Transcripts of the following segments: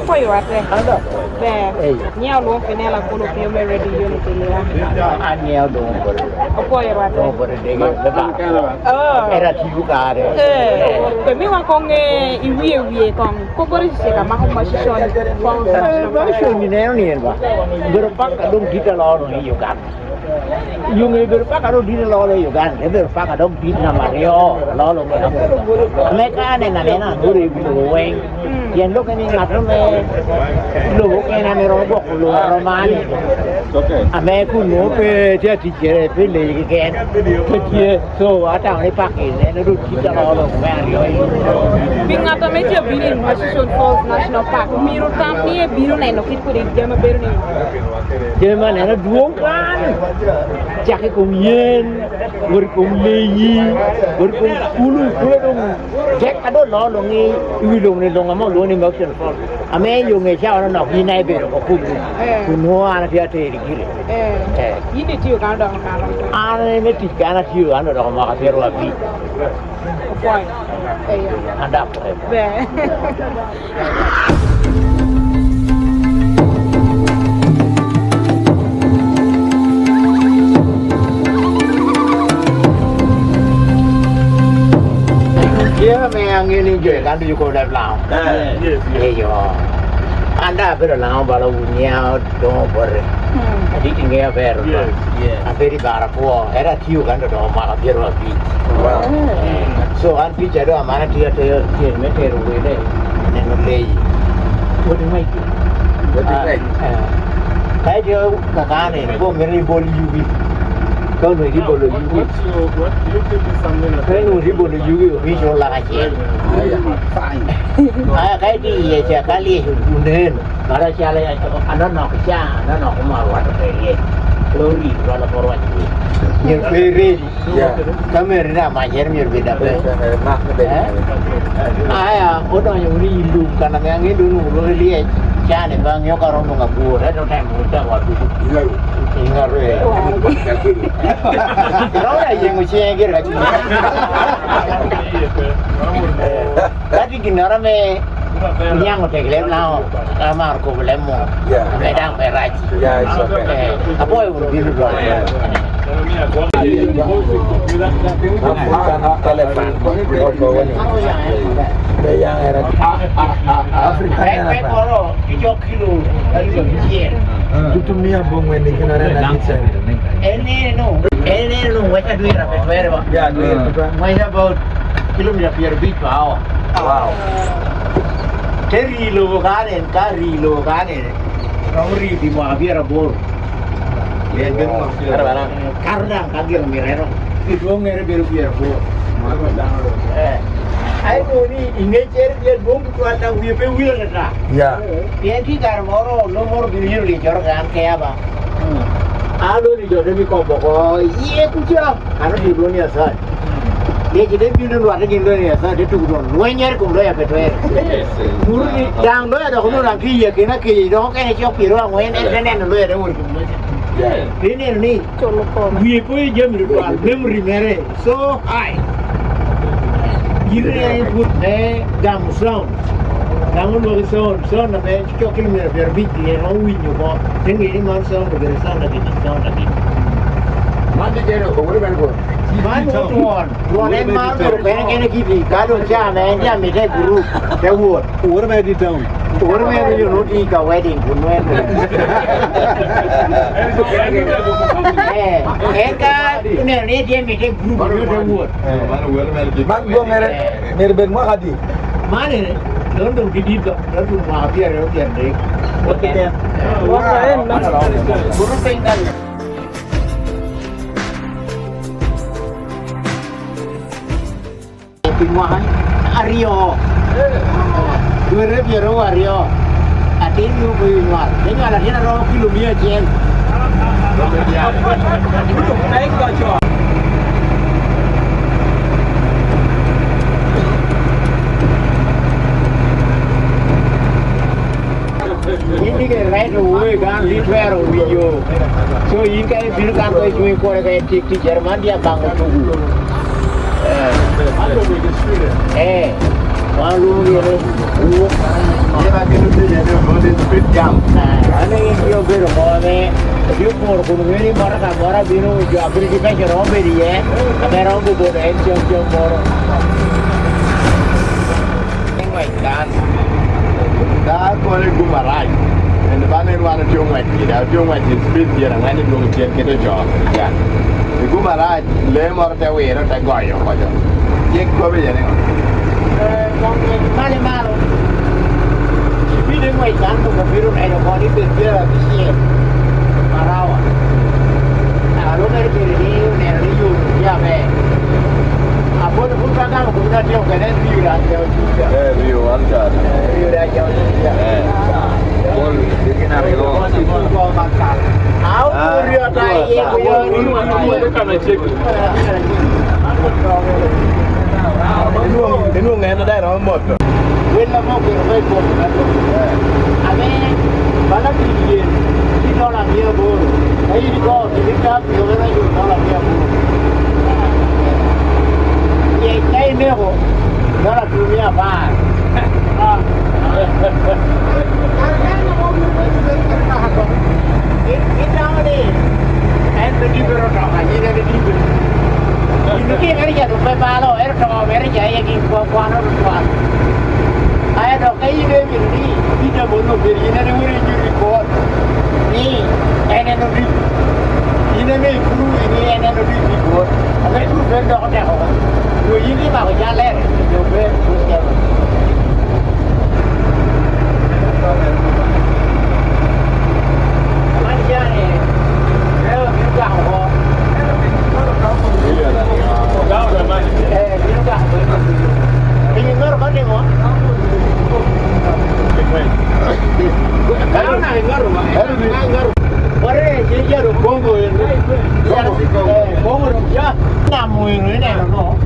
Poi guarda. Beh, mia lo finella quello che mi ready io ne teneva. Anni dopo. Poi guarda. Dopo era giocare. Per me con i wie con come si chiama come si sono ma sono minori va. Vero pacca non dita loro in Uganda. Io mi vero pacca non dita loro in Uganda, è vero pacca non dita Mario, loro me cane na nena duri wen. Yen lo che mi ngata me lo che na me robo lo romani. A me ku no pe ti ti che pe le che che so ata ne pacchi ne ru dita loro Mario. Bingata me ti abini in Murchison Falls National Park. Mi rotamni e biro ne no che pure chiama per ne. Chiama ne na duong kan. Chắc cùng yên, vừa cùng lì, vừa cùng culu dong, chắc cái đó nó nghe, uy dong này dong mà luôn đi mất chân phật, à mấy nhiều người sao nó nọc như này về nó cũng hoa nó phía trên đi kìa, ini tiêu cái đó này mấy thịt cá nó tiêu ăn rồi mà cái rồi bị, ăn đập rồi. Yeah, man, I'm getting good. I do go that long. Yes. Yeah, you are. And I better long, but don't worry. I didn't get better. Yes. I'm very bad for. Era few hundred or my hero beat. So I'm teacher, I'm a theater, material with it. And a lady. What do you make? What do you make? I do Kakane, go very bold you. Không người đi bộ đội du What do you think is something cái người đi bộ đội du ví dụ là cái chuyện cái gì vậy cái liên hữu nên mà ra cha lại anh nó nọ cái cha nó nọ cũng mà hoạt động cái lối đi rồi là có gì nhiều cái gì cái mấy người mà giờ nhiều việc đặc biệt ai à ở đó nhiều đi lùm cả là nghe nghe đúng rồi đi cha này bang nhóc orang nggak buat ada time muda waktu ingat re kalau ada yang usia kira kira tapi gimana rame yang udah gelap now kamar ko belum medang peraci apa yang udah dulu yang era Afrika hijau kilo tutup mia bong when they kena rasa ini no macam dua ratus berapa ya macam about kilometer biar bit wow kari lo kanen ramri di mana biar bor karena kagir mirero itu ngere biar bor ai ko ni inge cher dia bom tu ata wi pe wi la ya yang ki gar moro no moro biru li jor gan ke aba alo ni jor mi ko boko ye ku cha aro di dunia sa ye jide biru lu ata gindo ni sa de tu don lo nyer ko lo ya pe to murni dang lo ya do ko na ki ye ke na ki do ke ne chok piro ngwen en ne lo ya de wor ko ini ni Cholo ko wi po ye jam lu memory mere so high Gire put gam sound. Kamu lo sound na be chokin me per biti no winyo ko. Tengi ni man sound be sound lagi. mandi jero ko wori ben ko Man tuan man ro be kene ki kado cha me dia me de guru de word. wori be di town Word me yo no di ka wedding kun we. Eka ne dia me de guru de word. man go mere ben mo hadi Mane London di do London ma biar deh. Oke. Guru pengen Pinguahan Ario. Dua ribu Ario. Atin lu pinguahan. Dengan ada dia orang kilometer jen. Naik kacau. Ini kan right away kan literal video. So ini kan film kan kau cuma kau kayak di Jerman dia bangun tunggu. One room here, walk. Dia lagi tu dia ada golden speed jam. Ane yang biru mana? Biru pun kalau ni bara biru jo abri di macam orang beri Ada orang tu boleh jom baru. Tengok ikan. Dah kau ni gumarai. And mana ni mana jom macam speed dia orang ni belum cian kita jauh. Ya. Gumarai lemor tewir tak goyang macam. Ye kau beri ni. Malu. Tengok ikan tu biru ni ada kau ni biru bisi marawa. Kalau ni biru ni you ya be. Apa tu pun kadang aku nak jauh kan biru dah jauh juga. View anda. Biru dah jauh juga. Pol bikin apa lo? Kau makan. Aku dia tak ye kau ni. Ini orang ada dah ramot. Wala mo pero may po na to. Ame bala tiye. Kino la mia bo. Ai ko dilika yo na yo la mia bo. Ye tai me ho. Na la mia ba. Kita ni and the libero no, ni de libero. Ini ke ngari ya do pe palo, to ngari ya ye ki ko no to. Ayah dah kaya ni beri, kita boleh beri. Ini ni orang yang report. Ni, ini ni beri. Ini ni guru, ini beri report. Apa itu benda apa dah? Dua ini mah jalan. Jumpa bosnya. Macam ni, kalau kita apa? Kau dah mana? Kita apa? Ini ngor kau ni mo? Kalau nak ngaruh, ngaruh. Orang jadi ada bongo ini. Bongo dia namu ini ni no.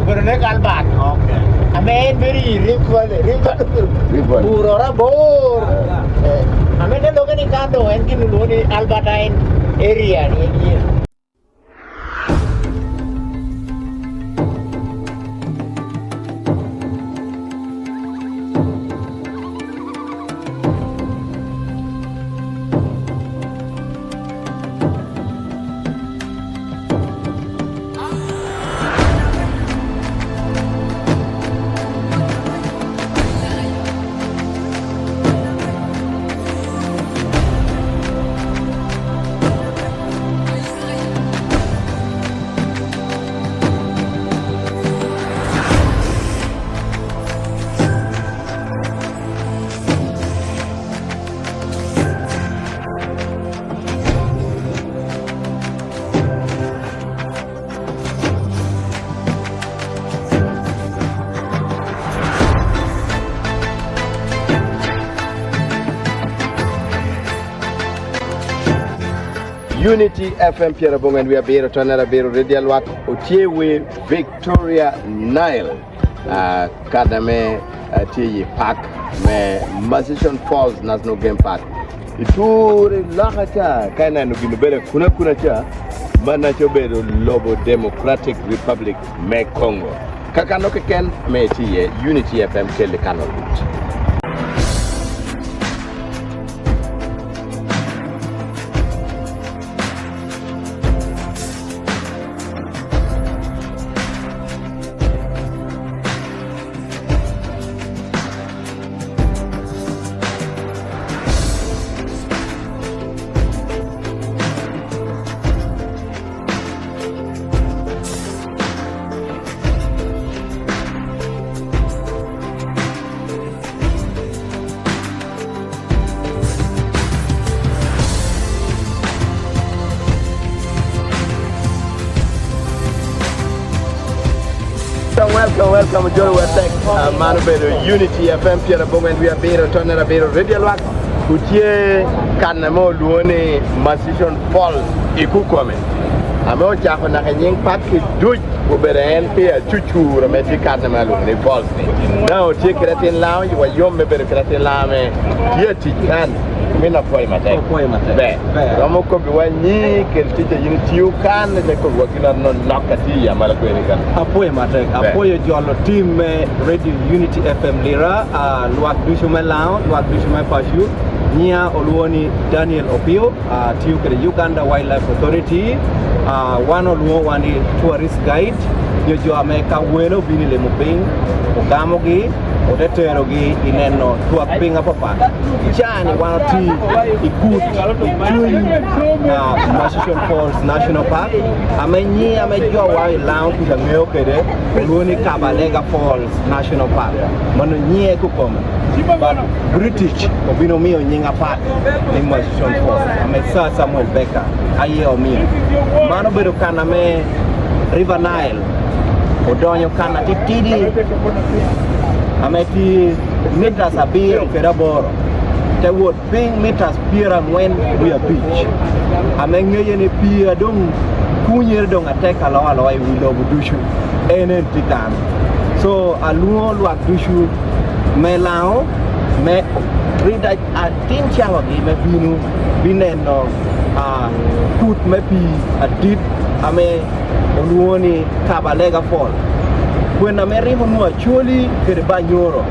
Bernek albat. Okay. Amen beri ritual. Burora bor. Amen dah logan ikan tu, enkin dulu ni albatain area ni. Unity FM Pierre Bongen we are bero tonera bero radial wat otiewe Victoria Nile kadame tie park me Murchison Falls National Park ituri lakacha kana no ginubere kuna cha mana chobero Lobo Democratic Republic me Congo kakano ken me tie Unity FM kele kanal. Welcome Joy Watek manu bedo Unity FM Pierre Bongen we are bedo tonera bedo radio lwak utie kanna mo luone Murchison Falls ikukome amo chako na kanyeng pakki duj uberen pia chuchura me kanna malu ni falls ni now tie kretin law wa yom me bedo kretin law me tie tikan mina poi mate be romo ko bi wani kel tije yini tiu kan de ko wakina non nakati ya mala ko ni kan apoyo mate apoyo jolo team Radio Unity FM Lira luak dushuma lao luak dushuma pashu nia oluoni Daniel Opio tiu ke Uganda Wildlife Authority one oluo wani tourist guide jo America welo bini le moping gamogi odeterogi ineno tuak pinga papa chani wanoti ikut Murchison Falls National Park amenyi amejo wa lao kuja ngeo kede luoni Kabalega Falls National Park mano nyie kukoma but British obino mio nyinga park ni Murchison Falls amesa Samuel Becker aye omio mano bedo kana me River Nile odonyo kana titidi ameti meters abiro kera boro te would ping meters pira ngwen we beach amengeye ni pia dong kunyer dong ateka lo ai wilo budushu enen titan so aluo luak dushu me lao me rida atin chango gi me binu bineno kut me pi adit ame oluoni Kabalega Fall when America no choli ke ba nyoro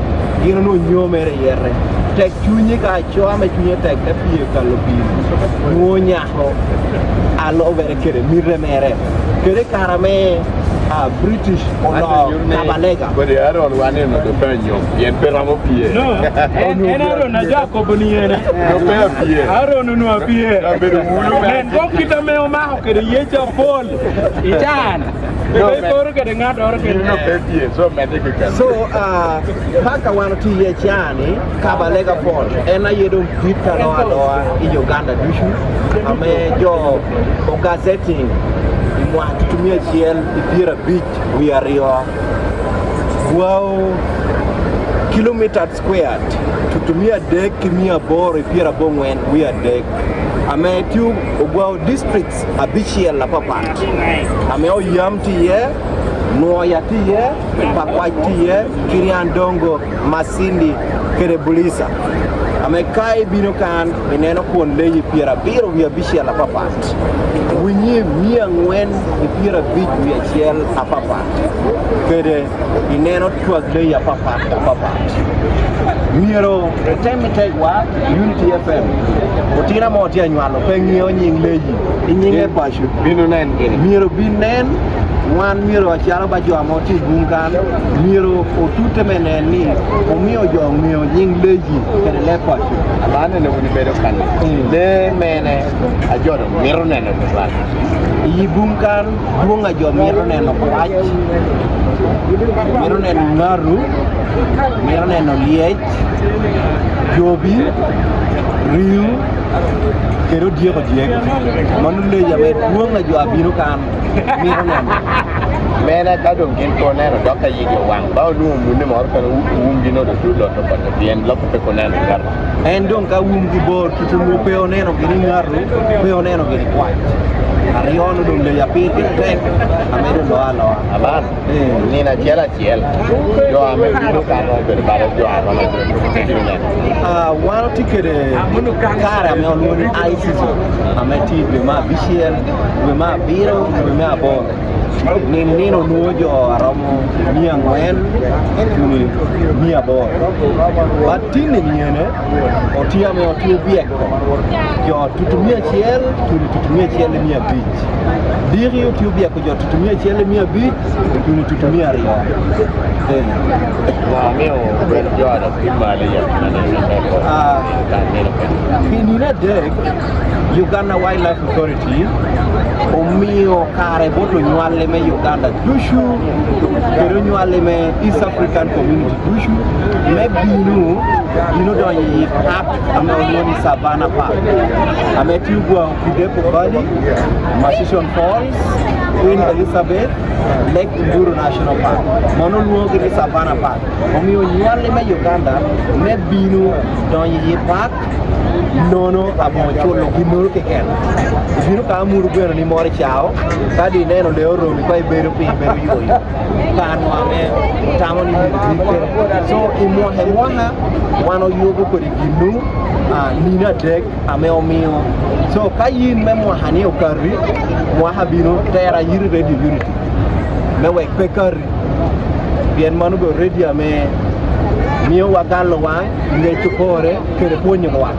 gino no nyomere yere tek chunyi ka cho ame chunyi tek te pie ka lobi no nyaho alo bere kere mirre mere kere karame British no Kabalega but I don't want him to penyo yen peramo pie no enaro na Jacob ni ene no pe pie aro no pie bedo mulu men ko kita me o ma ke yecha pol itan no ko ke ngado ro ke no pe pie so medical kan so paka wanoti ye chani Kabalega Fall ena yedo vita loa I Uganda dushu ame jo o gazetting mwa tutumia chiel ipira beach we are here wow kilometer squared tutumia deck mia boro ipira bongwen we are deck ame tu wow districts abichiel la papa ame o yamti ye Noya tiye pakwa tiye Kiriandongo Masindi Kerebulisa amekai bino kan ineno kuon leyi pira biro via bishia la papat winyi mia ngwen pira bich via chiel a papat kede ineno tuak leyi a papat miero temite wa Unity FM otira moti anywalo pengio nying leyi inyinge pashu bino nen miero binen wan miro achalo ba jo amoti bungan miro otute meneni omio jo mio nying leji kede lepa alane ne woni bedo kan de mene ajodo miro neno ba yi bungan bunga jo miro neno kwach miro neno ngaru miro neno liech jobi riu kero diego manu le yabe bunga jo abiro kan miro neno mena ka dong kin ko neno doka yigi wang ba lu munne mor kan wumgi no do lo to pa bien lo pe ko neno gar en dong ka wumgi bor kitu mu peo neno gini ngaru peo neno gini kwach ariono dong le yapir tek amedo lo alo aban ni na chiela yo ame bino kan no be ba jo aro na wano tikere kare ame oluoni ICC ame ti be ma bishiel be ma biro be ma bor nino nuojo aromo mia ngwen tuni mia bor batini niene otia me otiu bieko jo tutumia chiel tuni tutumia chiel mia bich diri otiu bieko jo tutumia chiel mia bich tuni tutumia rio wa mio be jo ada kimale ya pinina dek Uganda Wildlife Authority omio kare boto nywale me Uganda dushu kero nywale me East African Community dushu me binu do yi park ame onyoni Savannah Park ame tiugwa Kidepo Valley Murchison Falls Queen Elizabeth Lake Mburu National Park mono luongi ni Savannah Park omio nywale me Uganda me binu do yi park nono amo chulo ginur ke ken biro ka muru gweno ni mori chao ka di neno le oro mi kai bedo pi bedo yoyo kan wa me tamo ni mi so imo he mona wano yogo ko di ginu nina dek ame omio so kayin me mo hani okari mo habino tera yiri ready unity me we pekari bien manu go ready ame mio wagallo wa nge chupore kere ponyo wa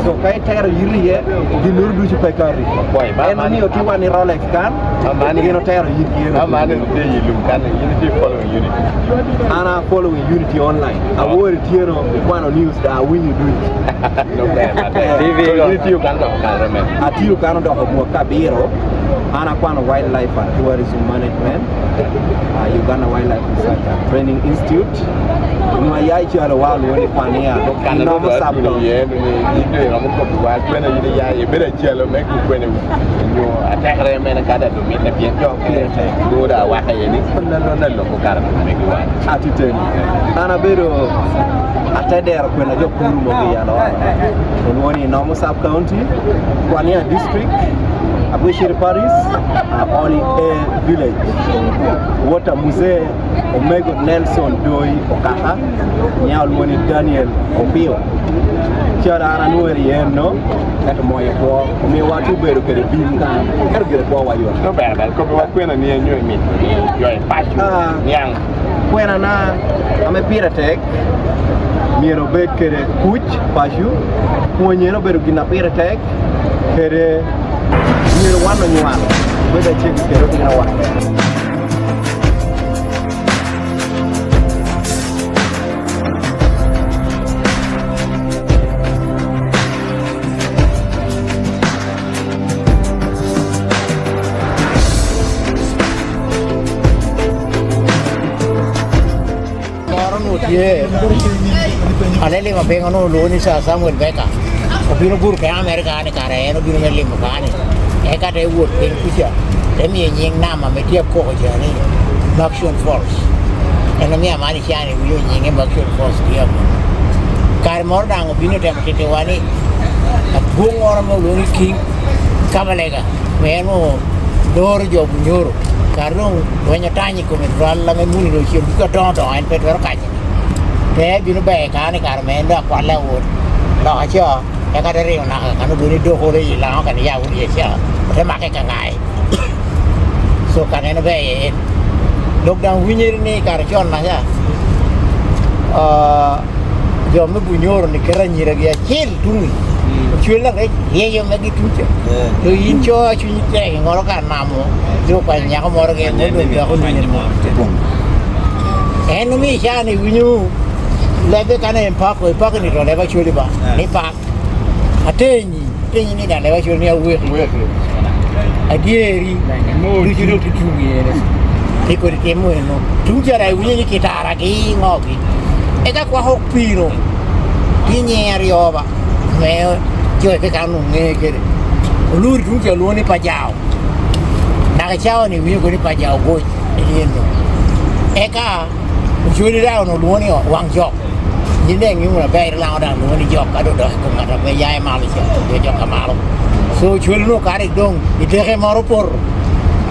so kai tera yiri ye ginur du ci pekari boy ba en mio ti wani rolex kan amani gino tera yiri amani de yilum kan unity following unity ana following unity online awori tiero kwano news da when you do it no bad TV unity Uganda kan ati Uganda do mo kabiro ana kwano wildlife and tourism management Uganda Wildlife Research and Training Institute nwa ya ichalo walu woni kwani ya no mo sabdo ye ni ndo ngamo ko wa kwena yini ya e bere chelo me ku kwena nyo atakre me na kada do mi na bien jo do da wa haye ni no ko kara me ku wa atiteni ana bero atadero kwena jo kuru mo ya no woni no mo sub county kwani ya district Abushiri Paris, only a village. Water Muse, Omega Nelson Doi Okaha, Nyalwani Daniel Opio. Chara Anueri no, at Moya Poor, me what to bear to the beam can, get a power you are. No bad, I'll come back when I near you and me. You're a passion, young. When I'm a Peter Tech, Miro Bed Kere Kuch, Pashu, when you're a bit of Ginapira Tech, Kere. Miro wano nyuano, whether check kero kina wa. Yeah, alele mabenga no lo ni sa Samuel Beka. Obino bur ka America ni kare no bino meli mukani. Eka de wood in Kuja. Emi nying nama me tiap ko jani. Murchison Falls. Eno mi amani chani uyo nyinge Murchison Falls tiap. Kar mor dang obino tem tete wani. Abung ora mo lo ni king kamalega. Meno dor jo bunyoro. Karung wanya tani ko me ralla me muni do chim ka don en petro ka. Te bino be ka ni kar me nda kwala wood. Lo acha ya ka dari na ka no bini do ko le la ka ni ya uri ya te ma ke ka ngai so ka ne be lockdown winyer ni ka chon na ya jo me bunyor ni kera ni ra ya chil tumi chil la ke ye yo me gi tuche to yin cho chu ni te ngoro ka na mo jo pa nya ko mo ra ke mo do ya ko ni mo en mi cha ni winyu lebe ka ne pa ko ni ro lebe chuli ba ni pa Atenyi ni da lewa choni ya wewe. Adieri mo jiro kitungi ene. Iko ri temo eno. Tunjara winyi kitara ki ngoki. Eka kwa hokpino. Kinye arioba. Me jo ke kanu ngekere. Uluri tunja luoni pajao. Na chao ni winyi ko ni pajao go eno. Eka ujuri rao no luoni wangjok. Jadi yang ini bayar lang orang nu ni jok ado dah ko ngata be yaay Malaysia be jok kamalo so chulu no karik dong idere maropor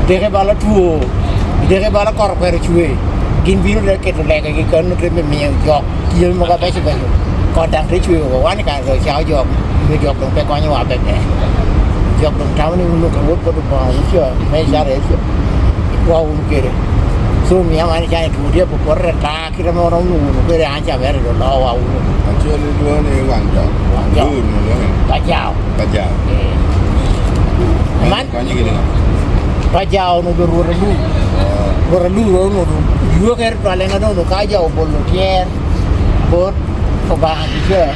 idere bala tuo idere bala kor per chue gin biru le ket le ga kan no treme mi jok kiel mo ga be se be ko dang te chue ko wani ka ro chao jok be jok dong pe ko ni wa be jok dong taw ni lu ko wot ko do ba chu me jare chu wa un kere so mi amani chai tu dia po corre ta kira mo ro nu no per ancha ver do lo wa uno Actually do ni wangjo pajao man ko ni gini pajao no do ro no yo ker to le no ka jao bollo tier bot ko ba ki che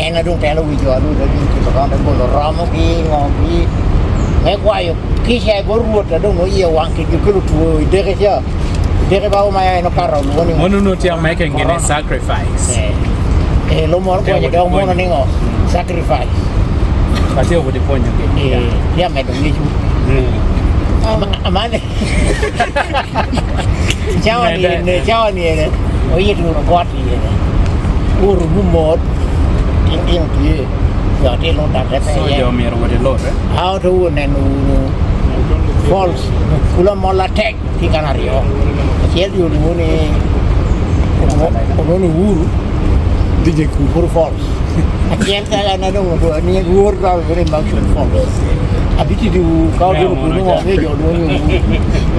en na do telo wi jo lu do ki to ka bollo ramo ki ngopi me kwayo kisha goruot ado no ye wanki kulu tu dere ja dere ba o mai no carro no Mono ti making a sacrifice. Lo mor ko ya do mono ningo sacrifice. Pati o di ponyo ke. Ya me do ni chu. Amane. Chao ni ne. O ye tu no got ni ne. Uru bu mod. tiếng thì giờ thì nó đặt cái So you're mere with the Lord, right? how to and falls kula mola tek ti Canario chiel yu ni ono ni uru DJ Kupur Falls chiel ta na no ni uru ra very Murchison Falls abiti di kau dulu gunung ni jo ni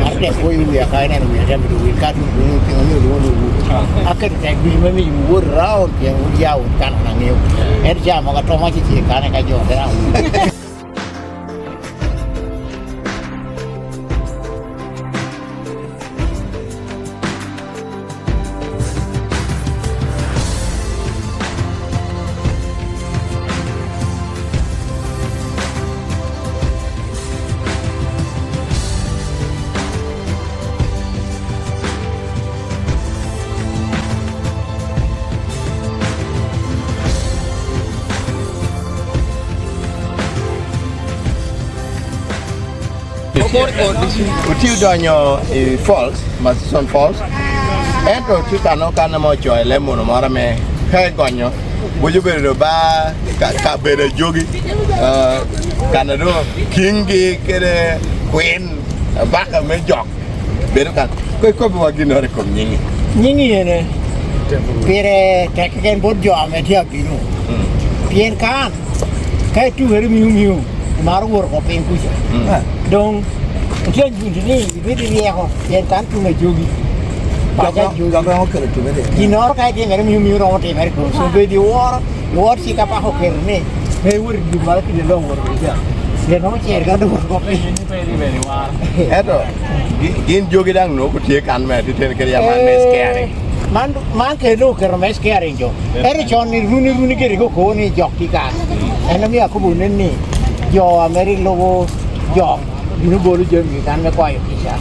ada koi ya kai na ni ada du ka du ni tingo ni akan tek bi me uru ra yang jauh kan nangeu erja mo ka to ma chi ka na ka jo da Utiu donyo falls, Murchison Falls. Entro tutano kana mo joy lemon mara me kai gonyo. Buju bere ba ka bere jogi. Kana do kingi kere queen baka me jog. Bere kan. Ko bo ginore kom nyingi. Nyingi ne. Pere tekken bod jo me thia kinu. Pien kan. Kai tu her miu maru wor ko pen ku. Dong Kian junti ni, bidi ni ako. Kian kan tu me jogi. Baca jogi. Gak kira tu bede. Dinor kai dia mere miu rawat mere ko. So bidi war si kapa ho kerne. Hey wur di balik di long wur dia. Dia no cer kan wur ko pe. Very war. Eto gin jogi dang no kutie kan me ti ten keriya man me scare. Man ke no ker me scare jo. Ere chon ni runi ke ko ni jok ti kan. Ena mi aku bunen ni. Jo Amerik logo jok. Ini boleh jadi kan me koi kisah.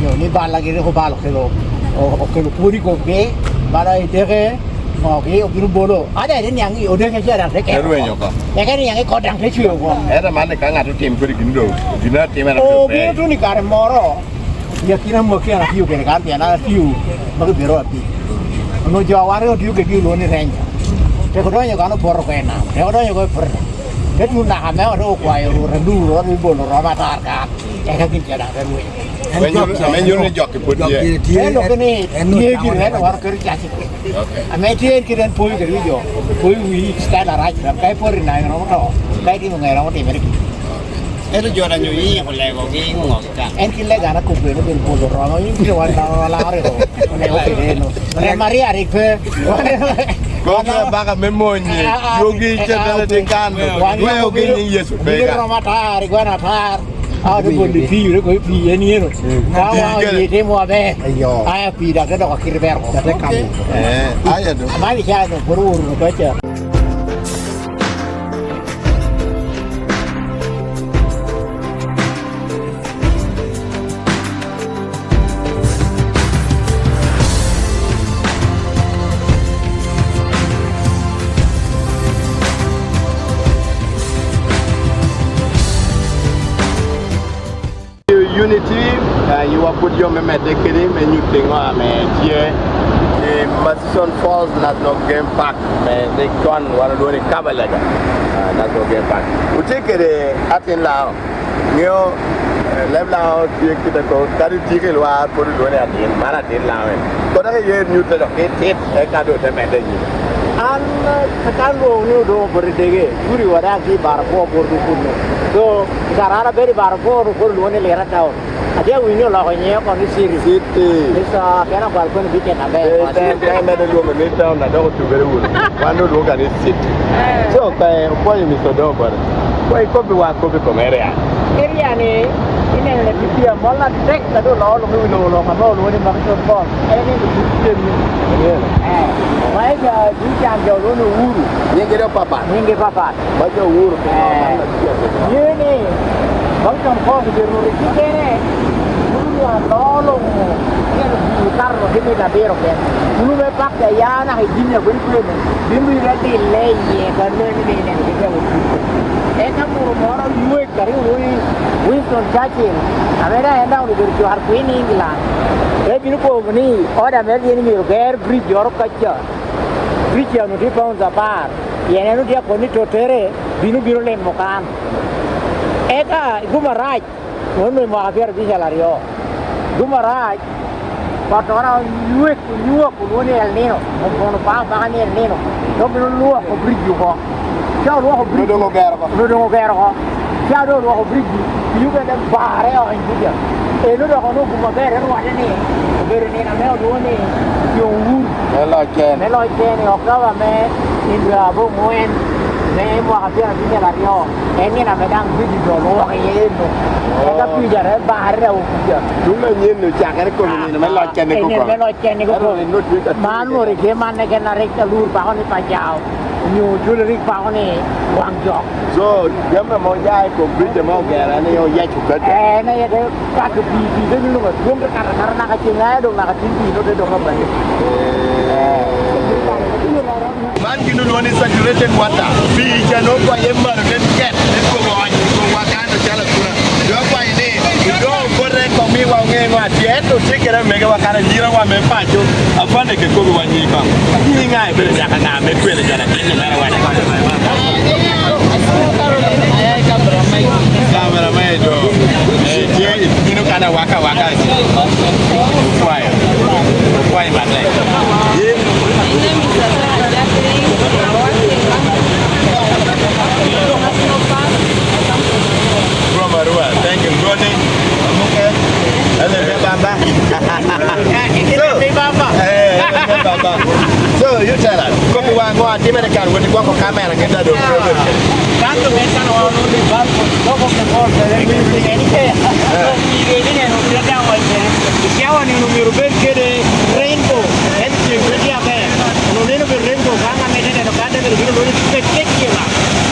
Yo ni bal lagi ko bal ko o puri ko be bara ite mau ke o biru bolo. Ada yang udah kerja dah ke. Eru enyo ko. Ya kan yang ko dang ke chuo ko. Era mane ka ngatu tim ko gindo. Dina tim ana Oh, biru tu ni kare moro. Ya kira mo ke ana fiu ke kan ya na fiu. Mo ke biru api. No jaware o diu ke diu lo ni renja. Te ko donya kan bor ko ena. Te ko donya ko per. Thế luôn là hàm méo đâu quay rồi rendu rồi đi buồn rồi mà ta cả cái cái kinh đã rồi men yun ni jok put ye. thế nó cái này kia kia thế nó war cái giá trị à mấy thiên kia đến phôi cái gì rồi phôi uy style là right cái phôi này nó đó cái đi một ngày nó tìm được Itu juara nyui yang boleh kau gini ngok kan. en kile gana kumpul itu pulau orang ini kira wan lari itu lewat ini no Maria Rife Ko ka baka memonye yogi chedala de kando. Wa yogi ni Yesu Ini bega. Ramatar, gua natar. Ada pun di piu, kau piu ni no. Kau ni demo abe. Ayah piu dah kena kiri berko. Jadi kamu. Aya do. Mari saya tu perlu baca. Unity, you are put your meme dekere menu tingo ame tie Murchison Falls National Park me de kon wala do ni Kabalaga National Game Park. Utekere atin lao ngeo lebla tie kita ko kari tike lwa por do ni atin mara tin lao ko da ye new to ke tet e ka do te me de ni An sekarang ni do berdege, curi wadah ki barco bordu puno. So sekarang beri barco bordu ni lera tahu. Aja winyo lah konyol kau ni siri. Bisa kena balkon bikin abe. Saya ada dua menit tahun ada waktu beru. Quando dua kali sit. So kayak apa yang bisa do bar. Kau kopi wa kopi komeria. Area ni ini lebih dia malah dek tadu lo kamu ni Murchison Falls. Ini lebih ni. Mereka jujur jauh ni uru. Ni kira papa. Baca uru. Ini Murchison Falls beruri kita ni. Uru lo. Ini lebih karo ini dah berok ya. Uru memang kaya nak hidupnya berikutan. Bimbi lagi lagi kerana ni kita uru. Kamu orang US dari Winston Churchill, Amerika hendak berjuang Queen England. Ini pun ni, orang Amerika ini mirip bridge orang kacau, bridge yang di bawah zaman. Yene no dia koni totere binu le mokan. Eka gumaraj wono mo abiar bisa lario. Gumaraj Patora luek ko ni el nino. Ono pa ni el nino. No binu luo ko brigi ko. Ciao luo ko brigi. No do gero ko. Ciao do luo ko brigi. Yu ga da bare o india. E no do ko no kuma bere no wale ni. Bere ni na me o do ni. Yo wu. Me lo ken o ka va me indra bo moen. Me mo abiar bisa lario. Eni na me dang brigi do luo ke yeno. Eka pijare bare o pija. Đúng là nhiên được chả cái con này nó lo chân này cũng còn. Nó lo chân này cũng còn. Mà nó rồi cái man này cái nào cái lúa bao này phải giàu. Nhiều chú là bao này quăng giọt. So, nếu mà mua dai của bridge mà kẻ là nó dai chụp cái. Này cái các cái bì cái như mà xuống cái karena cái chuyện này dong là cái chuyện nó để dong apa ni. Man kinu no ni saturated water. Bi jano kwa yemma ke get. Ko wa wakana chala kuna. Do kwa ini. Do bore ko mi wa nge wa tieto chikere mega wakana jira wa me pacho. Afande ke ko wa nyi ba. Ni ngai be ja kana me kwele jana kinyo na wa. Kamera mai do. Je kinu kana waka. Kwai ba dai. Thank you, Rodney. Okay. So you tell us. Kopi wangu ati American when you go camera get that. Tanto pensano a uno di balcone, dopo che porta le mie so mi viene non mi andiamo a vedere. Siamo in un numero perché rainbow, e ci vediamo non è per rainbow, ma a mettere no cade per dire lo spettacolo.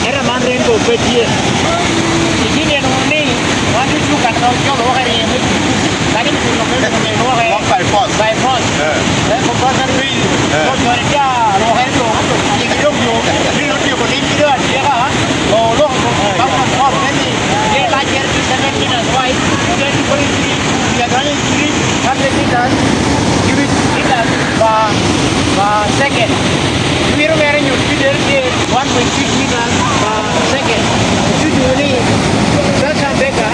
Era man rainbow per dire. Ini non è quando tu cazzo lo hai lagi di sini lo hai by force con cosa qui con dia lo hai lo ini dong yo ini lo dia boleh tidak dia kan lo kamu kau ini dia lajar di sana tidak why dia di polisi dia dari sini sampai tidak tidak second biru merah nyut dia 1.6 meter second itu ni saya sampaikan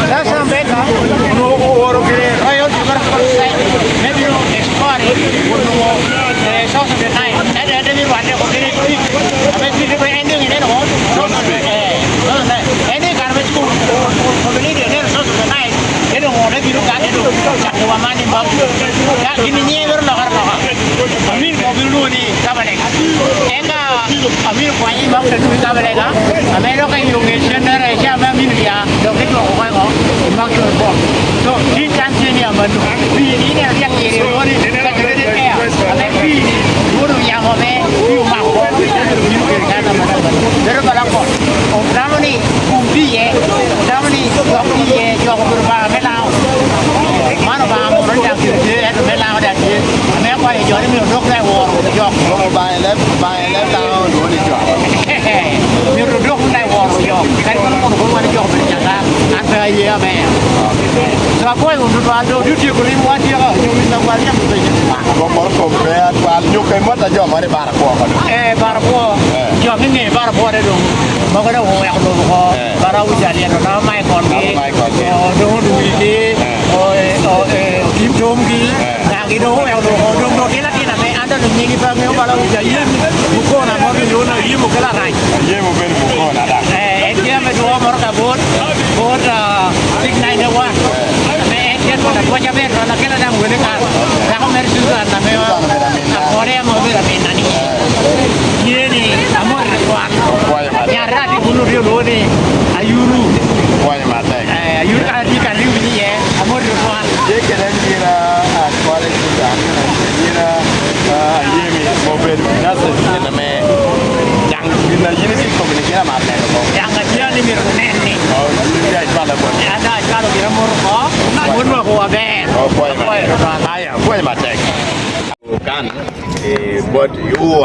saya sampaikan orang kiri rayon juga selesai maybe no explore untuk South of the Nile ada di mana kau kiri apa sih dia ending ini no ini karena itu pembeli dia South of the Nile itu orang biru kan itu satu waman yang bagus ya ini nyewer lah karena amin mobil lu ni apa nih enggak amin kuahnya bagus itu apa nih kan Amerika kan Indonesia nara siapa amin dia dokter tu orang kau bagus tu so di chance ni aman ini yang kiri lu ni security care amin ini guru yang amin you mau biru kiri kan aman baru balang kau orang ni kumpi orang ni jauh berbang melau mana bang orang yang kiri itu melau dah kiri amin kau yang jauh ni dok dah war jauh by left down do ni jauh mi dok dah war jauh kan kau mana jauh berjalan antara dia amin sebab kau untuk ada duty kulim buat dia kau cuma nak buat yang betul kau baru compare kual nyukai mata jauh mana barakua kan barakua jauh ni barakua ada dong mau ada orang yang dong kau barau jadi ada nama ikon ni dong duit kim jom ki yang itu yang dong kita kita ada dong ni kita mau barau jadi buku nama tu yo na ibu kela rai ibu beri buku nada dia berdua mereka buat 691 dia pada dua jam nak kena dah boleh kan aku mersukan nama Korea mau beramin nani ini amor kuat nyara di bunuh dia lo ni ayuru ayuru kan dia ni ya amor kuat dia kena kira kuala juga kira ini mobil nasi nama yang bila ini sih komunikasi macam apa yang dia ni mirip ni oh dia jual apa ada kalau dia murko pun mau kuah ben ayah macam bukan but you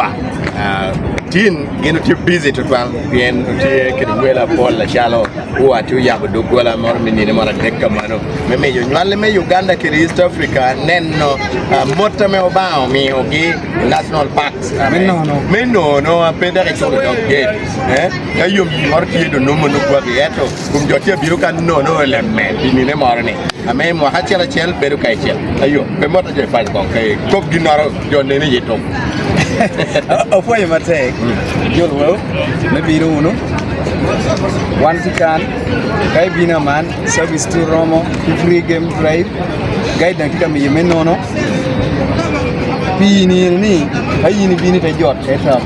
tin gino ti busy to twang bien ti kedwela Paul la chalo huwa ti yabo dogola mor minine mora tekka mano me yo nyalle me Uganda ki East Africa nenno motta me obao mi ogi national parks no apenda ke cholo ge ayum mor ti do no mono kwa yeto kum jotia biro kan no le me minine mor ni ame mo hachela chel beru kai chel ayo be mota je fa ko kai kok dinaro jonne ni yeto Ofoye mate jol wo me biro uno one can kai bina man service to Romo free game drive guide na kika mi menono bini ni ayini bini ta jot eta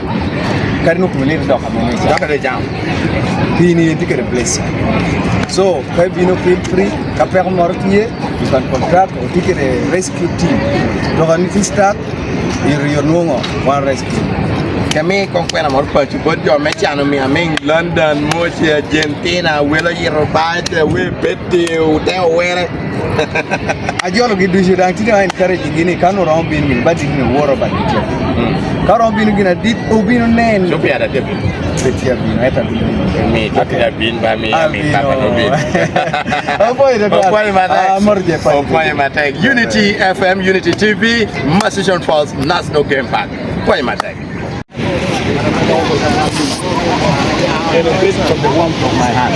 karino kumele ta ka mo ni ka jam bini ti ka place so kai bino free ka per mortier you can contact or ticket a rescue team do kan fi start your nongo one rescue kami con quella mor pa ci bodio me chano mi amen London mochi Argentina welo yero baite we betti o te were ajolo gi duju dan ti en kare gini kanu rombin min badi ni woro ba ti ka rombin gina dit o bino nen so piada te betia bino eta bino mi ta bin ba mi papa no bin Ofoye mate Unity FM Unity TV Murchison Falls National Game Park Ofoye mate from the warmth of my hand.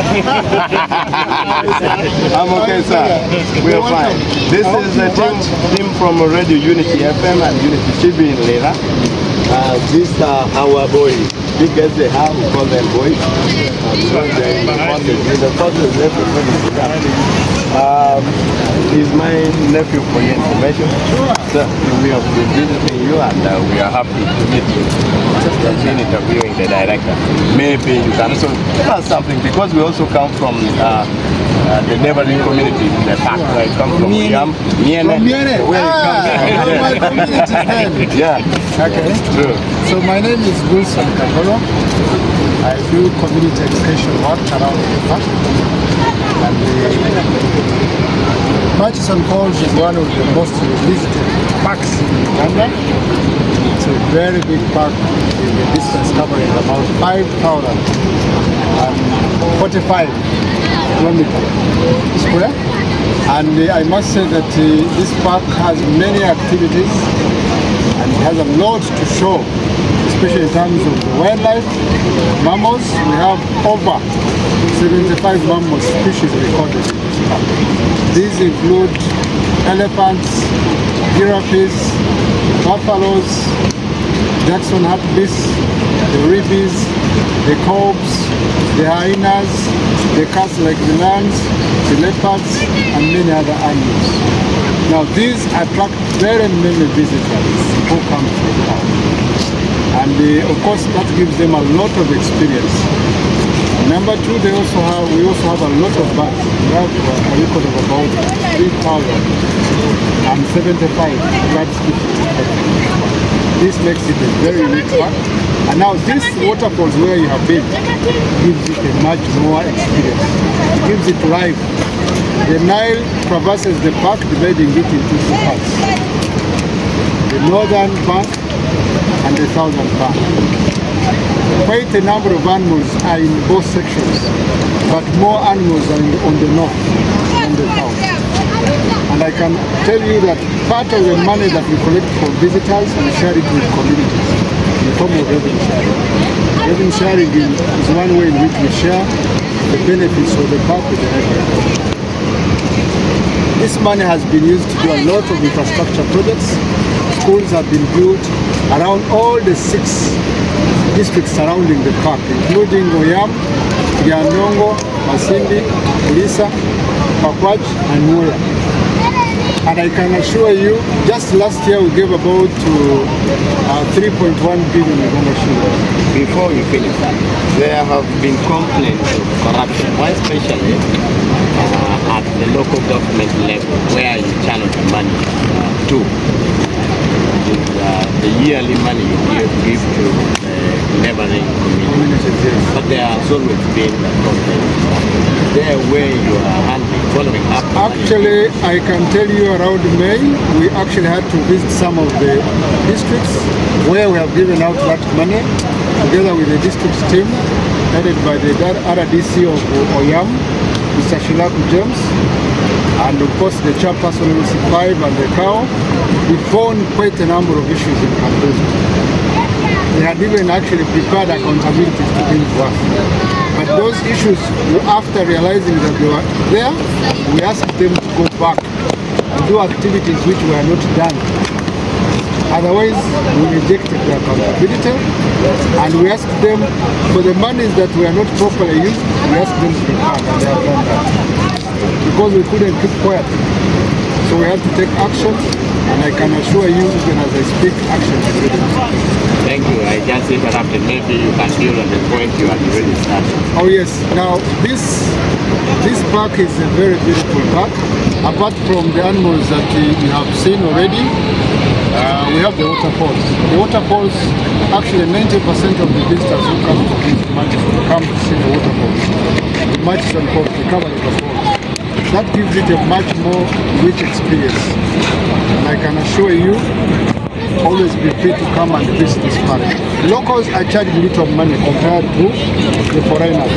I'm okay, sir. We are fine. This is the team from Radio Unity FM and Unity TV in Lera. These are our boys. Big as they have, we call them boys. He's my nephew for your information. Sir, we have been visiting you and we are happy to meet you. Just been interviewing the director. Maybe you can also tell us something because we also come from the neighboring communities in the park. So I come from Miene. Where you come from? Yeah. Okay. True. So my name is Wilson Kagolo. I do community education work around the park. And Murchison Falls is one of the most visited parks in Uganda. It's a very big park in the distance covering about 5,045 kilometers square. And I must say that this park has many activities and has a lot to show, especially in terms of the wildlife. Mammals, we have over 75 mammal species recorded in this park. These include elephants, giraffes, buffaloes, Jackson hartebeests, the ribbies, the cobs, the hyenas, the cats like the lambs, the leopards, and many other animals. Now these attract very many visitors who come to the park. And of course that gives them a lot of experience. Number two, we also have a lot of birds. We have a record of about 3,075 bird species. This makes it a very unique park. And now this waterfalls where you have been gives it a much more experience. It gives it life. The Nile traverses the park, dividing it into two parts. The northern bank and the southern bank. Quite a number of animals are in both sections, but more animals are on the north and the south. And I can tell you that part of the money that we collect from visitors, we share it with communities in the form of revenue sharing. Revenue sharing is one way in which we share the benefits of the park with the revenue. This money has been used to do a lot of infrastructure projects. Schools have been built around all the 6 districts surrounding the park, including Oyam, Yandongo, Masindi, Lisa, Pakwach, and Mura. And I can assure you, just last year we gave about 3.1 billion Uganda shillings. Before you finish, there have been complaints of corruption, why especially at the local government level where you channel the money to. The yearly money you give to neighboring communities. But there has always been a complaint. There where you are handling following up? Actually, I can tell you around May, we actually had to visit some of the districts where we have given out that money, together with the district team, headed by the RDC of Oyam, Mr. Shilaku James, and of course the chairperson of C5 and the cow. We found quite a number of issues in campaign. They had even actually prepared accountabilities to bring to us. But those issues, after realizing that they were there, we asked them to go back and do activities which were not done. Otherwise, we rejected their accountability, and we asked them for the monies that were not properly used, we asked them to refund, and they have done that. Because we couldn't keep quiet. So we had to take action, and I can assure you, even as I speak, action is ready. Thank you. I just interrupted. Maybe you can deal on the point you had already started. Oh yes. Now this park is a very beautiful park. Apart from the animals that you have seen already, we have the waterfalls. The waterfalls, actually 90% of the visitors who come to visit Murchison come to see the waterfalls. The Murchison Falls, the Kabaleka Falls. That gives it a much more rich experience. And I can assure you, always be free to come and visit this park. Locals are charged little money compared to the foreigners.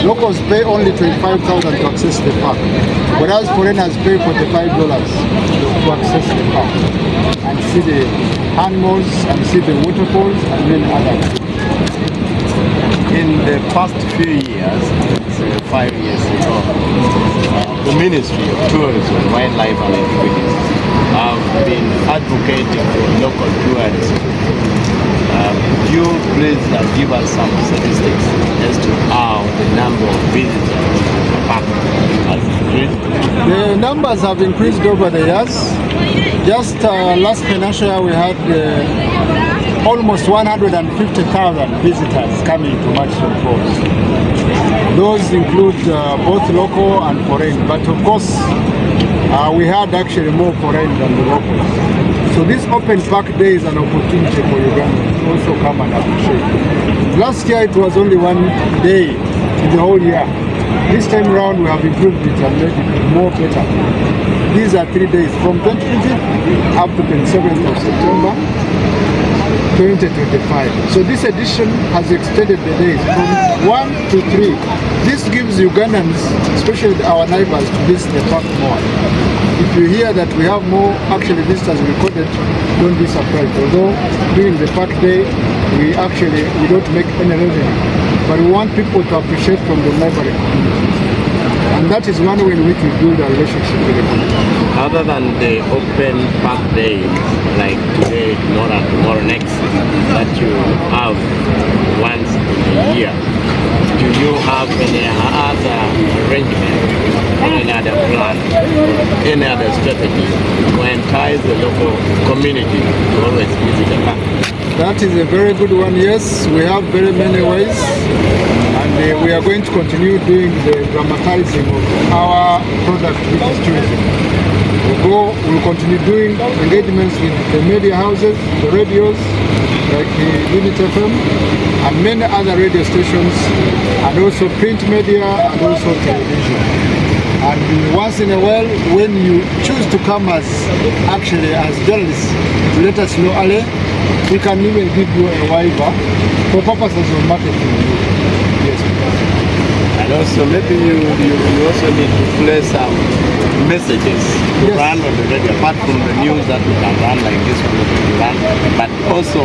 Locals pay only $25,000 to access the park, whereas foreigners pay $45 to access the park and see the animals and see the waterfalls and many others. In the past few years, 5 years ago, the Ministry of Tourism, Wildlife and Antiquities have been advocating for local tourism. Could you please give us some statistics as to how the number of visitors to the park has increased? The numbers have increased over the years. Just last financial year we had almost 150,000 visitors coming to Murchison Falls. Those include both local and foreign, but of course we had actually more foreign than the locals. So this open park day is an opportunity for Ugandans to also come and appreciate. Last year it was only one day in the whole year. This time around we have improved it and made it more better. These are 3 days, from 25th up to 27th of September 2025. So this edition has extended the days from 1 to 3. This gives Ugandans, especially our neighbors, to visit the park more. If you hear that we have more actually visitors recorded, don't be surprised. Although during the park day, we don't make any revenue, but we want people to appreciate from the neighboring communities. And that is one way in which we build a relationship with the community. Other than the open park days, like today, tomorrow next, that you have once in a year, do you have any other arrangement, any other plan, any other strategy to entice the local community to always visit the park? That is a very good one, yes. We have very many ways, and we are going to continue doing the dramatizing of our product, which is tourism. We'll continue doing engagements with the media houses, the radios, like Unit FM, and many other radio stations, and also print media, and also television. And once in a while, when you choose to come as journalists, let us know early. We can even give you a waiver for purposes of marketing. Yes. And also maybe you also need to play some messages to run on the radio, apart from the news that we can run like this one that we run, but also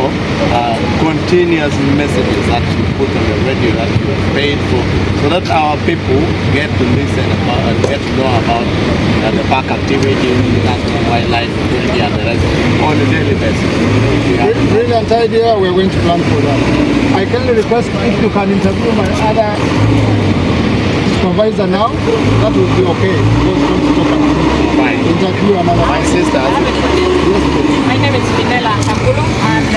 continuous messages that you put on the radio that you paid for, so that our people get to listen about and get to know about the park activities, national wildlife, security and the rest on a daily basis. Brilliant idea, we're going to plan for that. I kindly request if you can interview my other supervisor now, that would be okay. Fine. Interview another. My sister. Yes, please. My name is Finella Kakulu, and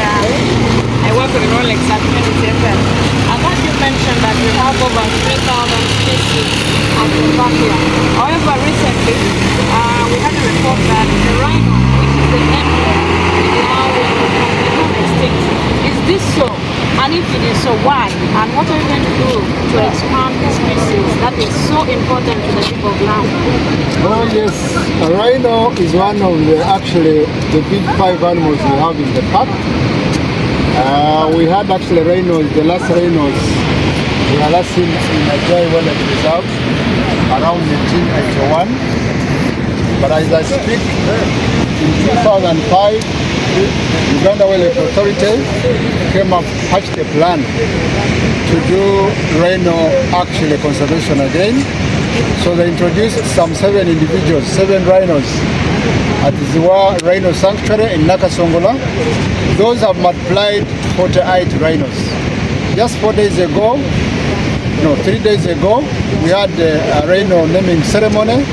I work with Rolex at Community FM. I thought you mentioned that we have over 3,000 species at the park here. However, recently we had a report that the rhino, which is the emblem, is now become extinct. Is this so? And if it is so, why? And what are you going to do to expand the species that is so important to the people of Lamu? Oh yes, a rhino is one of the big 5 animals we have in the park. We had actually rhinos, the last rhinos we are last seen in Ajay Wildlife Reserve around 1981. But as I speak, in 2005, Uganda Wildlife Authority came up, hatched a plan to do rhino actually conservation again. So they introduced some 7 individuals, 7 rhinos at Ziwa Rhino Sanctuary in Nakasongola. Those have multiplied 48 rhinos. Just 4 days ago, no, 3 days ago, we had a rhino naming ceremony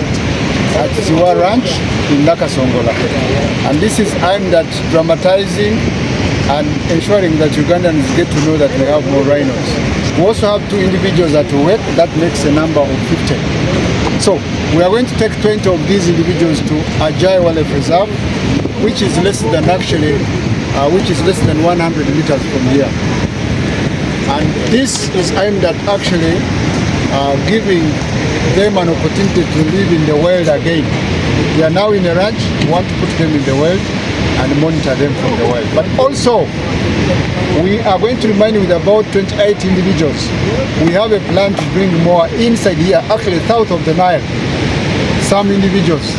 at Ziwa Ranch in Nakasongola. And this is aimed at dramatizing and ensuring that Ugandans get to know that we have more rhinos. We also have 2 individuals at work, that makes a number of 50. So we are going to take 20 of these individuals to Ajay Wildlife Reserve, which is less than 100 meters from here. And this is aimed at actually giving them an opportunity to live in the wild again. They are now in a ranch, we want to put them in the wild and monitor them from the wild. But also, we are going to remain with about 28 individuals. We have a plan to bring more inside here, actually south of the Nile, some individuals.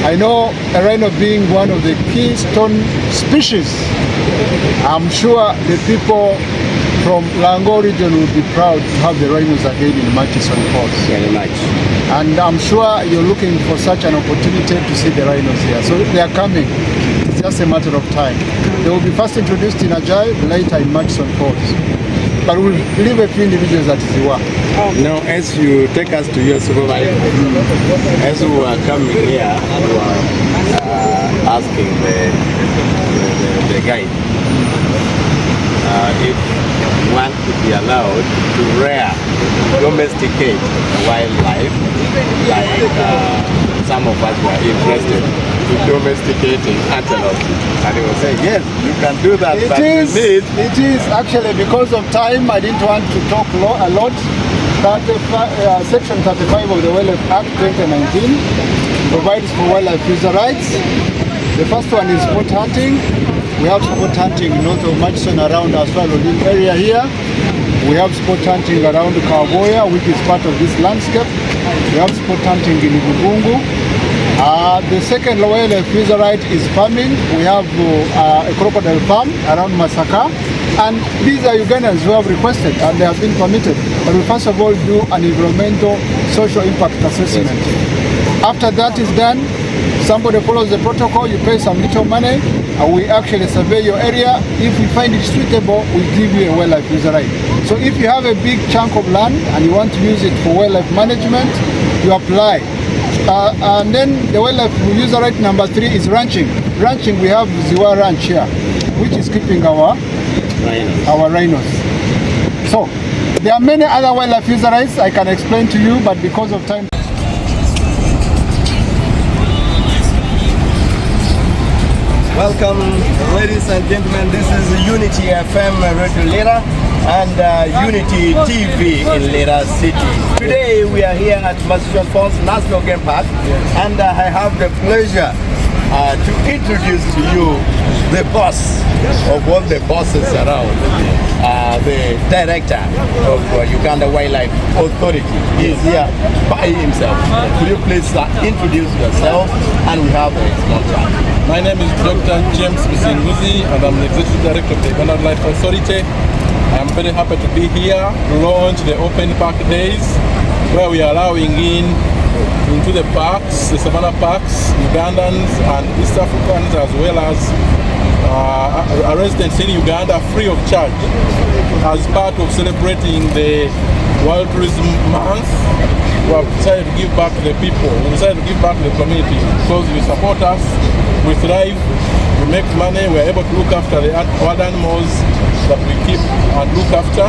I know a rhino being one of the keystone species. I'm sure the people from Lango region will be proud to have the rhinos again in Murchison Falls. Very much. And I'm sure you're looking for such an opportunity to see the rhinos here. So they are coming. It's just a matter of time. They will be first introduced in Ajay, later in Murchison Falls. But we'll leave a few individuals at Ziwa. Now, as you take us to your supervisor, as we are coming here, we are asking the guide if one could be allowed to rear, domesticate wildlife, like some of us were interested in domesticating antelopes. And he was saying, yes, you can do that, but you need... It is actually, because of time, I didn't want to talk a lot. Section 35 of the Wildlife Act 2019 provides for wildlife user rights. The first one is sport hunting. We have sport hunting north of Murchison around our Swallowing area here. We have sport hunting around Kaboya, which is part of this landscape. We have sport hunting in Ibubungu. The second wildlife user right is farming. We have a crocodile farm around Masaka. And these are Ugandans who have requested and they have been permitted. But we first of all do an environmental social impact assessment. After that is done, somebody follows the protocol, you pay some little money, and we actually survey your area. If we find it suitable, we give you a wildlife user right. So if you have a big chunk of land and you want to use it for wildlife management, you apply. And then the wildlife user right number 3 is ranching. Ranching, we have Ziwa Ranch here, which is keeping our rhinos. So there are many other wildlife user rights I can explain to you, but because of time. Welcome, ladies and gentlemen. This is Unity FM Radio Lira and Unity TV in Lira City. Today we are here at Murchison Falls National Park, and I have the pleasure to introduce to you the boss of all the bosses around, the director of Uganda Wildlife Authority. He is here by himself. Could you please introduce yourself, and we have a small chat. My name is Dr. James Musinguzi, and I'm the Executive Director of the Uganda Wildlife Authority. I'm very happy to be here to launch the Open Park Days, where we are allowing into the parks, the Savannah parks, Ugandans and East Africans, as well as residents in Uganda, free of charge, as part of celebrating the World Tourism Month. We have decided to give back to the people. We decided to give back to the community because you support us, we thrive, we make money, we are able to look after the wild animals that we keep and look after.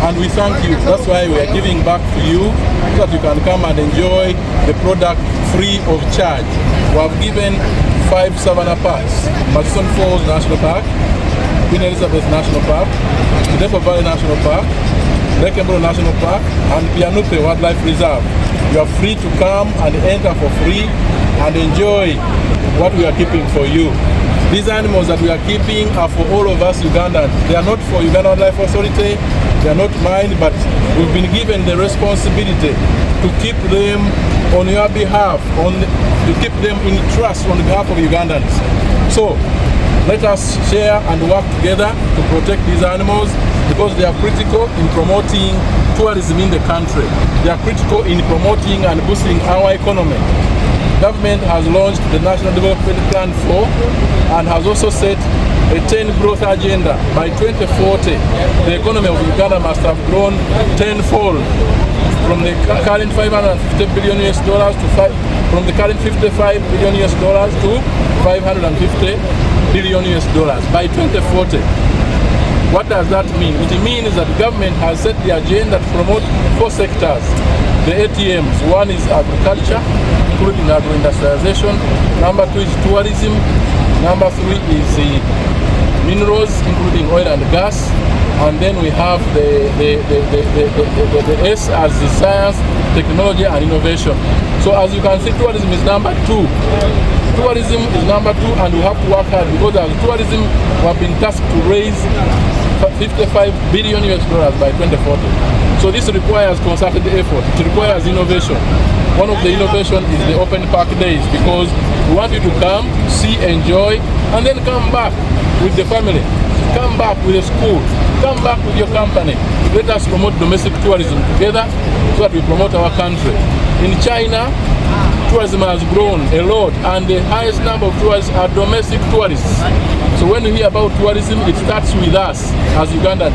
And we thank you. That's why we are giving back to you so that you can come and enjoy the product free of charge. We have given 5 Savannah parks: Murchison Falls National Park, Queen Elizabeth National Park, Depo Valley National Park, Lake Mburo National Park and Pianupe Wildlife Reserve. You are free to come and enter for free and enjoy what we are keeping for you. These animals that we are keeping are for all of us Ugandans. They are not for Uganda Wildlife Authority, they are not mine, but we've been given the responsibility to keep them on your behalf, to keep them in trust on behalf of Ugandans. So let us share and work together to protect these animals because they are critical in promoting tourism in the country. They are critical in promoting and boosting our economy. Government has launched the National Development Plan 4 and has also set a 10 growth agenda. By 2040, the economy of Uganda must have grown tenfold from the current $550 billion from the current $55 billion to $550 billion by 2040. What does that mean? It means that the government has set the agenda to promote 4 sectors. The ATMs, one is agriculture, including agro-industrialization. Number 2 is tourism. Number 3 is the minerals, including oil and gas. And then we have the S as the science, technology and innovation. So as you can see, tourism is number 2. Tourism is number 2 and we have to work hard because as tourism we have been tasked to raise $55 billion by 2040. So this requires concerted effort. It requires innovation. One of the innovations is the open park days because we want you to come, see, enjoy, and then come back with the family. Come back with the school. Come back with your company. Let us promote domestic tourism together so that we promote our country. In China, tourism has grown a lot and the highest number of tourists are domestic tourists. So when you hear about tourism, it starts with us as Ugandans.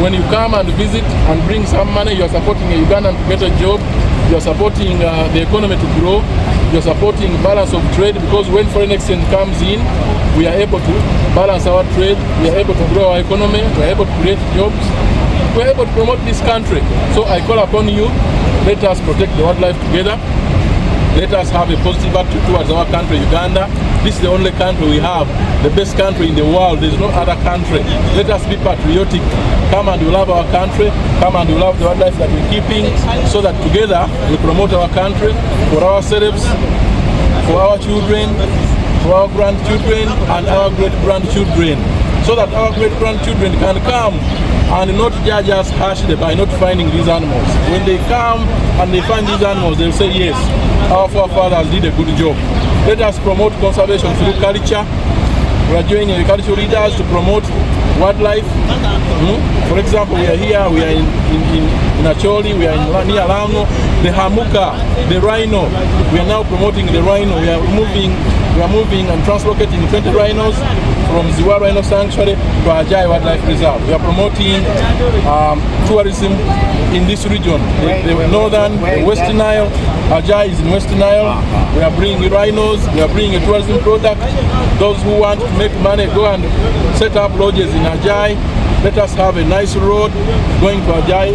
When you come and visit and bring some money, you are supporting a Ugandan to get a job, you are supporting the economy to grow, you are supporting balance of trade because when foreign exchange comes in, we are able to balance our trade, we are able to grow our economy, we are able to create jobs, we are able to promote this country. So I call upon you, let us protect the wildlife together. Let us have a positive attitude towards our country, Uganda. This is the only country we have, the best country in the world. There is no other country. Let us be patriotic. Come and we love our country. Come and we love the wildlife that we're keeping so that together we promote our country for ourselves, for our children, for our grandchildren and our great-grandchildren. So that our great-grandchildren can come and not judge us harshly by not finding these animals. When they come and they find these animals, they'll say, yes, our forefathers did a good job. Let us promote conservation through culture. We are joining the cultural leaders to promote wildlife. For example, we are here, we are in Acholi, we are near Lano, the Hamuka, the Rhino. We are now promoting the Rhino. We are moving and translocating 20 rhinos from Ziwa Rhino Sanctuary to Ajai Wildlife Reserve. We are promoting tourism in this region, the northern, the West Nile. Ajai is in West Nile. We are bringing rhinos, we are bringing a tourism product. Those who want to make money, go and set up lodges in Ajai. Let us have a nice road going to Ajai,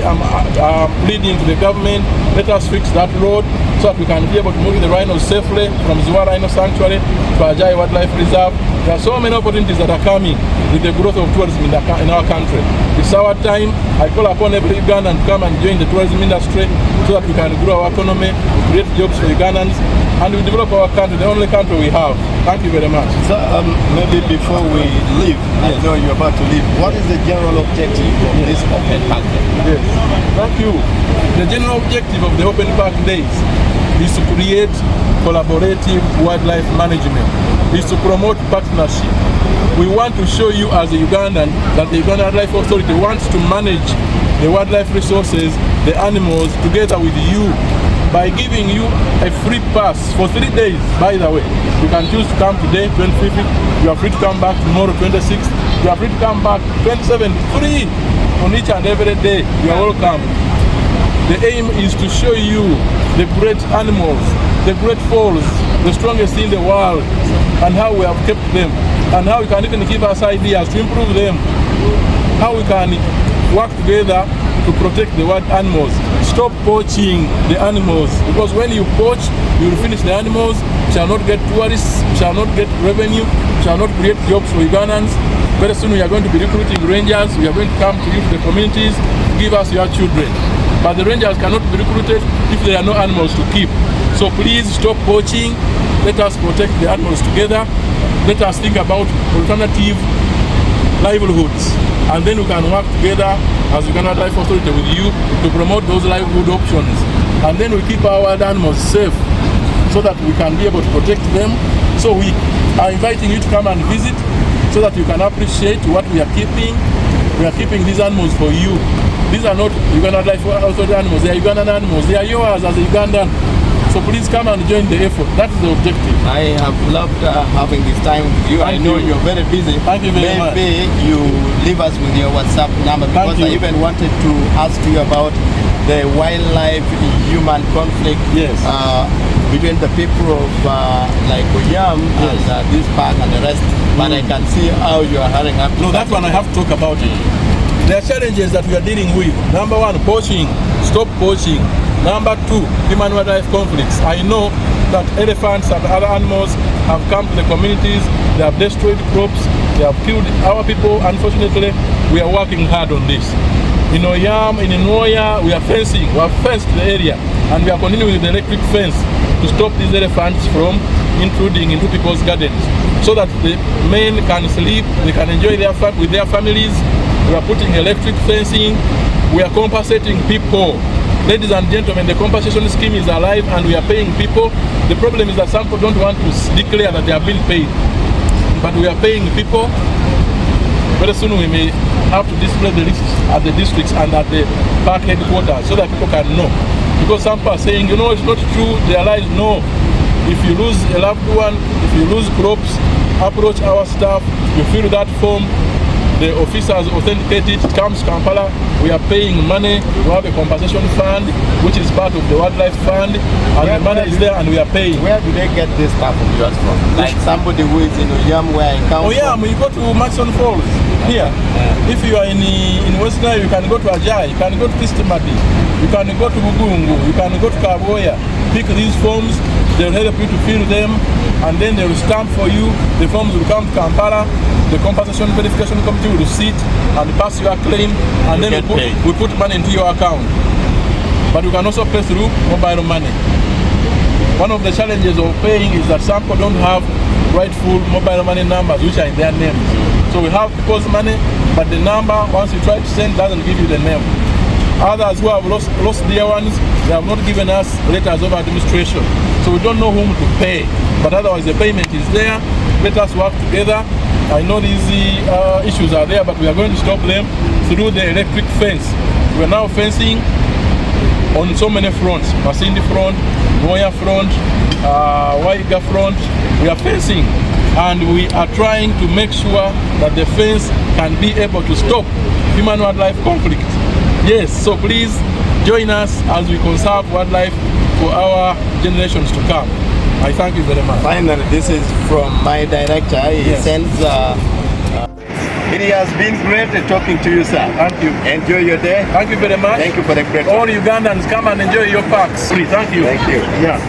pleading to the government. Let us fix that road so that we can be able to move the rhinos safely from Ziwa Rhino Sanctuary to Ajai Wildlife Reserve. There are so many opportunities that are coming with the growth of tourism in our country. It's our time. I call upon every Ugandan to come and join the tourism industry so that we can grow our economy, create jobs for Ugandans, and we develop our country, the only country we have. Thank you very much. So maybe before we leave, I know you're about to leave, what is the general objective of this open park? Yes. Thank you. The general objective of the open park days is to create collaborative wildlife management, is to promote partnership. We want to show you as a Ugandan that the Uganda Wildlife Authority wants to manage the wildlife resources, the animals, together with you by giving you a free pass for 3 days, by the way. You can choose to come today, 25th, you are free to come back tomorrow, 26th, you are free to come back 27th, free on each and every day. You are welcome. The aim is to show you the great animals, the great falls, the strongest in the world, and how we have kept them, and how we can even give us ideas to improve them, how we can work together to protect the wild animals. Stop poaching the animals, because when you poach, you will finish the animals, shall not get tourists, shall not get revenue, shall not create jobs for Ugandans. Very soon we are going to be recruiting rangers, we are going to come to you to the communities, give us your children. But the rangers cannot be recruited if there are no animals to keep. So please stop poaching. Let us protect the animals together. Let us think about alternative livelihoods. And then we can work together as Uganda Life Authority with you to promote those livelihood options. And then we keep our wild animals safe so that we can be able to protect them. So we are inviting you to come and visit so that you can appreciate what we are keeping. We are keeping these animals for you. These are not Uganda Life Authority animals, they are Ugandan animals. They are yours as a Ugandan. So please come and join the effort. That is the objective. I have loved having this time with you. I know you're very busy. Thank you very much. Maybe you leave us with your WhatsApp number, because I even wanted to ask you about the wildlife-human conflict. Yes. Between the people of like Oyam and this park and the rest. But I can see how you are hurrying up. No, that one I have to talk about it. There are challenges that we are dealing with. Number one, poaching. Stop poaching. Number two, human-wildlife conflicts. I know that elephants and other animals have come to the communities, they have destroyed crops, they have killed our people. Unfortunately, we are working hard on this. In Oyam, in Inoya, we are fencing. We have fenced the area, and we are continuing with the electric fence to stop these elephants from intruding into people's gardens, so that the men can sleep, they can enjoy with their families. We are putting electric fencing. We are compensating people. Ladies and gentlemen, the compensation scheme is alive and we are paying people. The problem is that some people don't want to declare that they have been paid. But we are paying people. Very soon we may have to display the lists at the districts and at the park headquarters so that people can know. Because some people are saying, you know, it's not true, they are lies. No. If you lose a loved one, if you lose crops, approach our staff, you fill that form, the officers authenticate it, it comes to Kampala, we are paying money, we have a compensation fund, which is part of the wildlife fund, and the money is there and we are paying. Where do they get this stuff of yours from? Like somebody who is in Oyam where I come from? Oyam, you go to Murchison Falls, here. If you are in West Nile, you can go to Ajay, you can go to Kistimadi, you can go to Bugungu, you can go to Kaboya, pick these forms, they will help you to fill them, and then they will stamp for you. The forms will come to Kampala, the compensation verification committee will sit and pass your claim, and then we put money into your account. But you can also pay through mobile money. One of the challenges of paying is that some people don't have rightful mobile money numbers which are in their names. So we have people's money, but the number, once you try to send, doesn't give you the name. Others who have lost their ones, they have not given us letters of administration. So we don't know whom to pay. But otherwise the payment is there. Let us work together. I know these issues are there, but we are going to stop them through the electric fence. We are now fencing on so many fronts. Masindi front, Moya front, Waiga front. We are fencing, and we are trying to make sure that the fence can be able to stop human-wildlife conflict. Yes, so please join us as we conserve wildlife for our generations to come. I thank you very much. Finally, this is from my director. He sends. It has been great talking to you, sir. Thank you. Enjoy your day. Thank you very much. Thank you for the great. All Ugandans, come and enjoy your parks. Thank you. Thank you. Yeah.